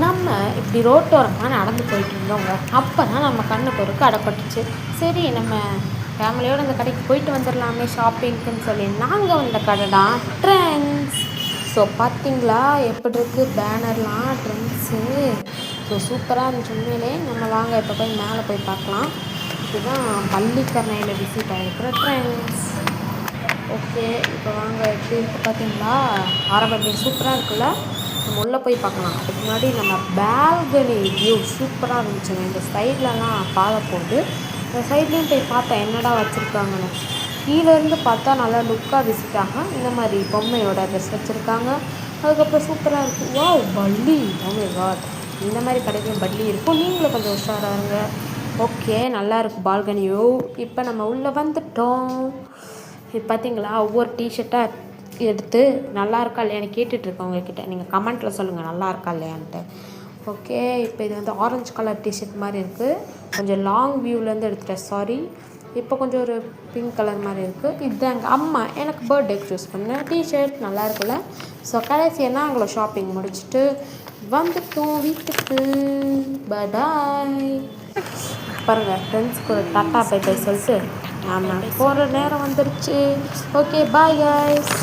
நம்ம இப்படி ரோட்டோரமாக நடந்து போயிட்டு இருந்தோங்க. அப்போ தான் நம்ம கண்ணுக்கு ஒரு கடை பட்டுச்சு. சரி நம்ம ஃபேமிலியோடு அந்த கடைக்கு போயிட்டு வந்துடலாமே ஷாப்பிங்க்குன்னு சொல்லி நாங்கள் வந்த கடை தான் ட்ரெண்ட்ஸ். ஸோ பார்த்தீங்களா எப்படி இருக்குது பேனர்லாம் ட்ரெண்ட்ஸு. ஸோ சூப்பராக இருந்துச்சு உண்மையிலே. நம்ம வாங்க இப்போ போய் மேலே போய் பார்க்கலாம். இதுதான் பள்ளிக்கரணையில் விசிட் ஆகிருக்கிற ட்ரெண்ட்ஸ். ஓகே இப்போ வாங்க எப்படி இருக்குது பார்த்தீங்களா. ஆரம்பமே சூப்பராக இருக்குல்ல. நம்ம உள்ளே போய் பார்க்கலாம். அதுக்கு முன்னாடி நம்ம பால்கனி வியூ சூப்பராக இருந்துச்சுங்க. இந்த சைட்லலாம் பாதை போகுது. இந்த சைட்லேயும் போய் பார்த்தேன் என்னடா வச்சுருக்காங்கன்னு. கீழேருந்து பார்த்தா நல்லா லுக்காக விசிட் ஆகும். இந்த மாதிரி பொம்மையோட ட்ரெஸ் வச்சுருக்காங்க. அதுக்கப்புறம் சூப்பராக இருக்குது. வாவ் பல்லி, ஓ மை காட், இந்த மாதிரி கடைக்கும் பல்லி இருக்கும். நீங்களும் கொஞ்சம் உஷாராக இருங்க. ஓகே நல்லா இருக்குது பால்கனி வியூ. இப்போ நம்ம உள்ளே வந்துட்டோம். இது பார்த்தீங்களா ஒவ்வொரு டிஷர்ட்டாக எடுத்து நல்லா இருக்கா இல்லையான்னு கேட்டுட்ருக்கேன் உங்ககிட்ட. நீங்கள் கமெண்ட்டில் சொல்லுங்கள் நல்லா இருக்கா இல்லையான்ட்டு. ஓகே இப்போ இது வந்து ஆரஞ்சு கலர் டிஷர்ட் மாதிரி இருக்குது. கொஞ்சம் லாங் வியூவிலேருந்து எடுத்துட்டேன், சாரி. இப்போ கொஞ்சம் ஒரு பிங்க் கலர் மாதிரி இருக்குது. இதுதான் எங்கள் அம்மா எனக்கு பர்த்டேக்கு சூஸ் பண்ண டிஷர்ட். நல்லா இருக்குல்ல. ஸோ கடைசியாக நாங்களும் ஷாப்பிங் முடிச்சுட்டு வந்துட்டோம் வீட்டுக்கு. பாய். பாருங்கள் ஃப்ரெண்ட்ஸ்க்கு ஒரு டாட்டா பை பை சொல்லிட்டு ஆமாம் போகிற நேரம் வந்துருச்சு. Okay bye guys.